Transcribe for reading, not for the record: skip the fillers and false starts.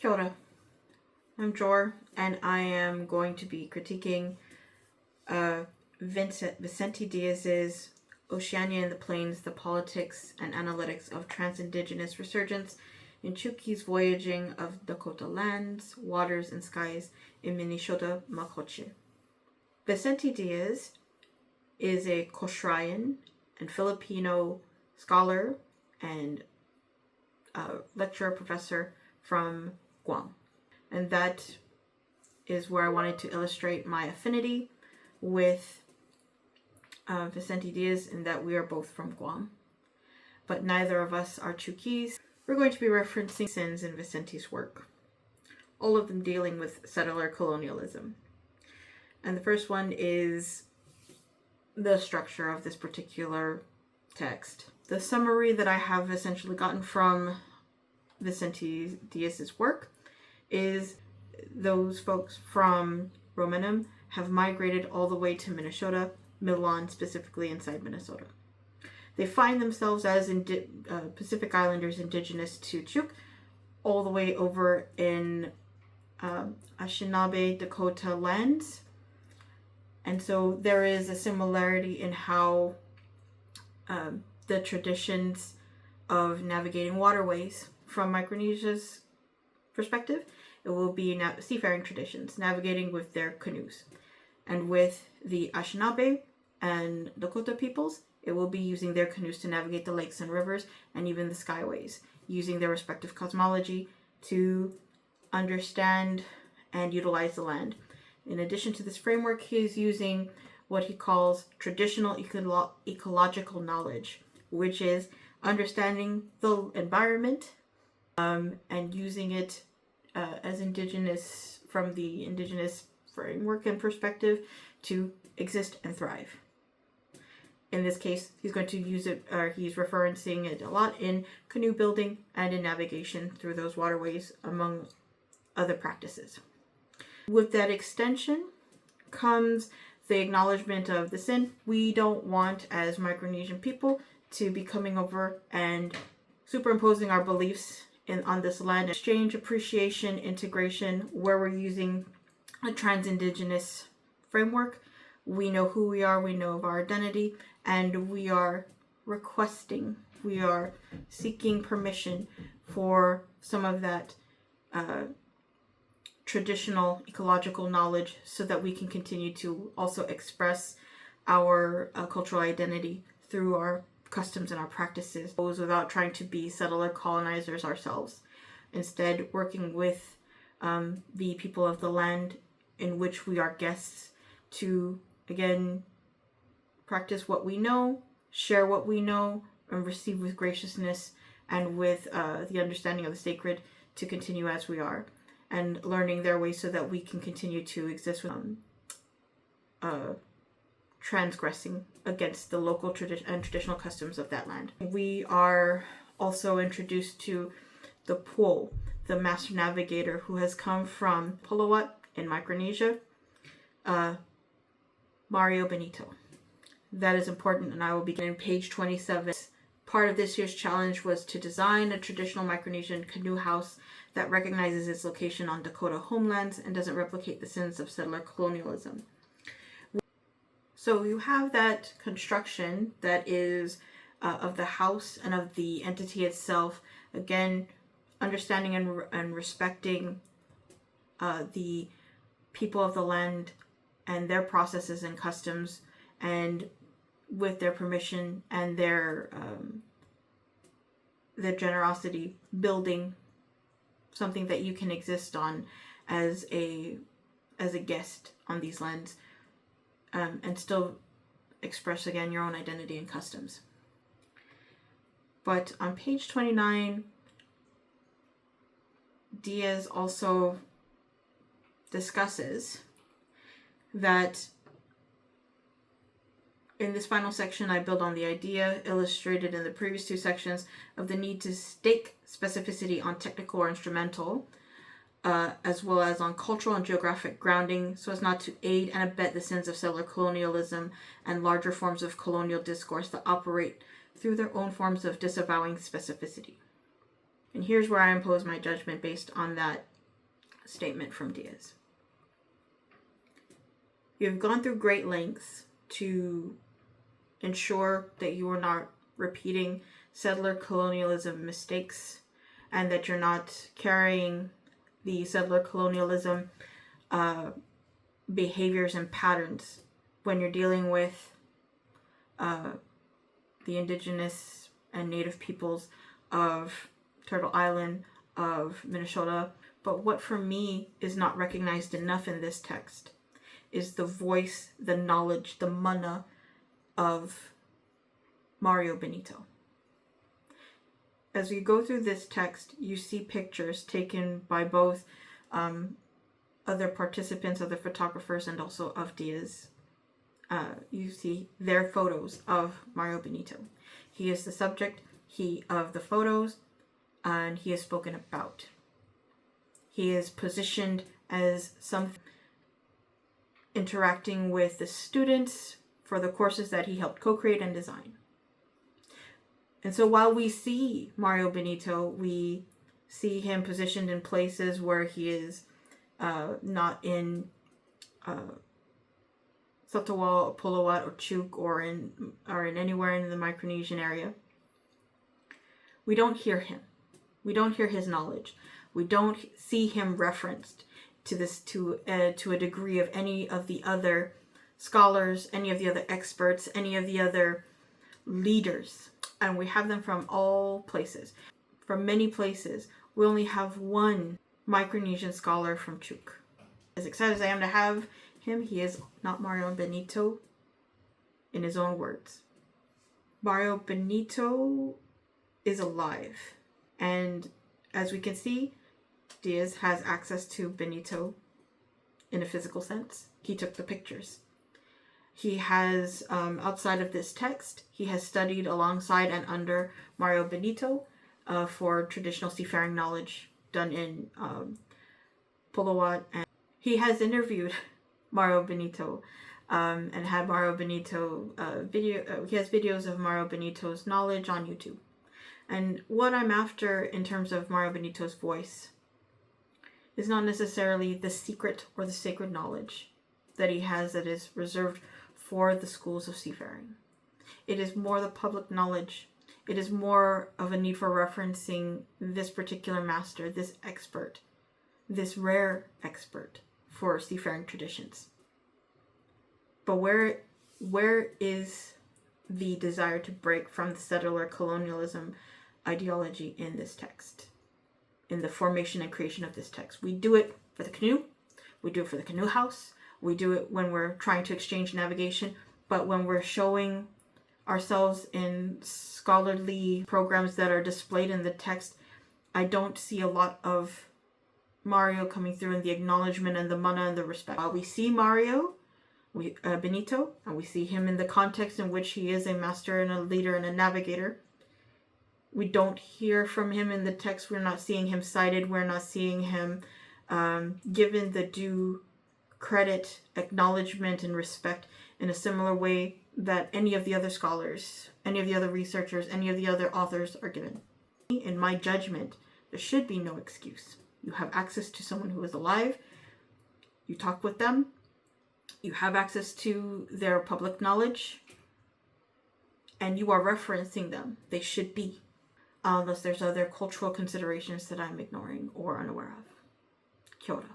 Kia ora. I'm Jor, and I am going to be critiquing Vicente Diaz's Oceania and the Plains, the Politics and Analytics of Trans-Indigenous Resurgence in Chuukie's Voyaging of Dakota Lands, Waters, and Skies in Minnesota Makoche. Vicente Diaz is a Kosraean and Filipino scholar and lecturer professor from Guam. And that is where I wanted to illustrate my affinity with Vicente Diaz, in that we are both from Guam. But neither of us are Chuukies. We're going to be referencing sins in Vicente's work, all of them dealing with settler colonialism. And the first one is the structure of this particular text. The summary that I have essentially gotten from Vicente Diaz's work is those folks from Romanum have migrated all the way to Minnesota, Milan specifically, inside Minnesota. They find themselves as Pacific Islanders indigenous to Chuuk, all the way over in Anishinaabe Dakota lands. And so there is a similarity in how the traditions of navigating waterways from Micronesia's perspective, it will be seafaring traditions, navigating with their canoes. And with the Anishinaabe and Dakota peoples, it will be using their canoes to navigate the lakes and rivers and even the skyways, using their respective cosmology to understand and utilize the land. In addition to this framework, he is using what he calls traditional ecological knowledge, which is understanding the environment and using it as indigenous, from the indigenous framework and perspective, to exist and thrive. In this case, he's going to use it, or he's referencing it a lot in canoe building and in navigation through those waterways, among other practices. With that extension comes the acknowledgement of the sin. We don't want, as Micronesian people, to be coming over and superimposing our beliefs on this land. Exchange, appreciation, integration, where we're using a trans-indigenous framework. We know who we are, we know of our identity, and we are requesting, we are seeking permission for some of that traditional ecological knowledge, so that we can continue to also express our cultural identity through our customs and our practices, without trying to be settler colonizers ourselves. Instead, working with the people of the land in which we are guests to, again, practice what we know, share what we know, and receive with graciousness and with the understanding of the sacred, to continue as we are, and learning their ways so that we can continue to exist with transgressing against the local traditional customs of that land. We are also introduced to the Pole, the master navigator who has come from Pulawat in Micronesia, Mario Benito. That is important, and I will begin in page 27. Part of this year's challenge was to design a traditional Micronesian canoe house that recognizes its location on Dakota homelands and doesn't replicate the sins of settler colonialism. So you have that construction that is of the house and of the entity itself, again, understanding and respecting the people of the land and their processes and customs, and with their permission and their generosity, building something that you can exist on as a guest on these lands, and still express, again, your own identity and customs. But on page 29, Diaz also discusses that in this final section, I build on the idea illustrated in the previous two sections of the need to stake specificity on technical or instrumental, as well as on cultural and geographic grounding, so as not to aid and abet the sins of settler colonialism and larger forms of colonial discourse that operate through their own forms of disavowing specificity. And here's where I impose my judgment based on that statement from Diaz. You have gone through great lengths to ensure that you are not repeating settler colonialism mistakes and that you're not carrying the settler colonialism behaviors and patterns when you're dealing with the indigenous and native peoples of Turtle Island, of Minnesota. But what for me is not recognized enough in this text is the voice, the knowledge, the mana of Mario Benito. As we go through this text, you see pictures taken by both other participants, other photographers, and also of Diaz. You see their photos of Mario Benito. He is the subject of the photos, and he is spoken about. He is positioned as something interacting with the students for the courses that he helped co-create and design. And so while we see Mario Benito, we see him positioned in places where he is not in Satawal, Pulowat, or Chuk, or in anywhere in the Micronesian area. We don't hear him. We don't hear his knowledge. We don't see him referenced to a degree of any of the other scholars, any of the other experts, any of the other leaders. And we have them from all places. From many places. We only have one Micronesian scholar from Chuk. As excited as I am to have him, he is not Mario Benito in his own words. Mario Benito is alive. And as we can see, Diaz has access to Benito in a physical sense. He took the pictures. He has, outside of this text, he has studied alongside and under Mario Benito for traditional seafaring knowledge done in Pulowat. And he has interviewed Mario Benito and had Mario Benito he has videos of Mario Benito's knowledge on YouTube. And what I'm after in terms of Mario Benito's voice is not necessarily the secret or the sacred knowledge that he has that is reserved for the schools of seafaring. It is more the public knowledge. It is more of a need for referencing this particular master, this expert, this rare expert for seafaring traditions. But where is the desire to break from the settler colonialism ideology in this text, in the formation and creation of this text? We do it for the canoe. We do it for the canoe house. We do it when we're trying to exchange navigation. But when we're showing ourselves in scholarly programs that are displayed in the text, I don't see a lot of Mario coming through in the acknowledgement and the mana and the respect. While we see Mario, Benito, and we see him in the context in which he is a master and a leader and a navigator, we don't hear from him in the text. We're not seeing him cited. We're not seeing him given the due credit, acknowledgement, and respect in a similar way that any of the other scholars, any of the other researchers, any of the other authors are given. In my judgment, there should be no excuse. You have access to someone who is alive. You talk with them. You have access to their public knowledge. And you are referencing them. They should be. Unless there's other cultural considerations that I'm ignoring or unaware of. Kia ora.